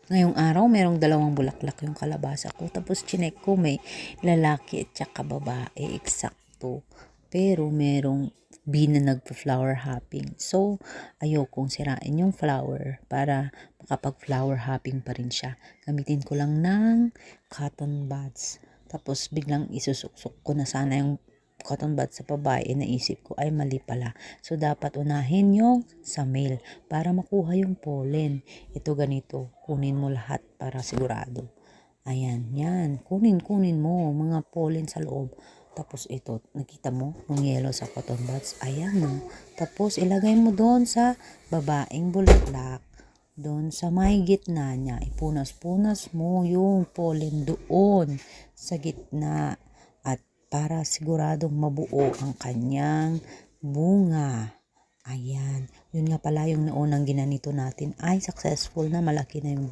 Ngayong araw, merong 2 bulaklak yung kalabasa ko. Tapos, chinek ko may lalaki at saka babae. Eksakto. Pero, merong bee na nagpa-flower hopping. So, ayokong sirain yung flower para makapag-flower hopping pa rin siya. Gamitin ko lang ng cotton buds. Tapos, biglang isusuksok ko na sana yung cotton bud sa babae, naisip ko ay mali pala. So, dapat unahin yung sa male para makuha yung pollen. Ito ganito, kunin mo lahat para sigurado. Ayan, yan. Kunin mo mga pollen sa loob. Tapos ito, nakita mo yung yellow sa cotton buds? Ayan, no. Tapos ilagay mo doon sa babaeng bulaklak. Doon sa may gitna niya, ipunas-punas mo yung pollen doon sa gitna. At para siguradong mabuo ang kanyang bunga. Ayan. Yun nga pala yung naunang ginanito natin ay successful na, malaki na yung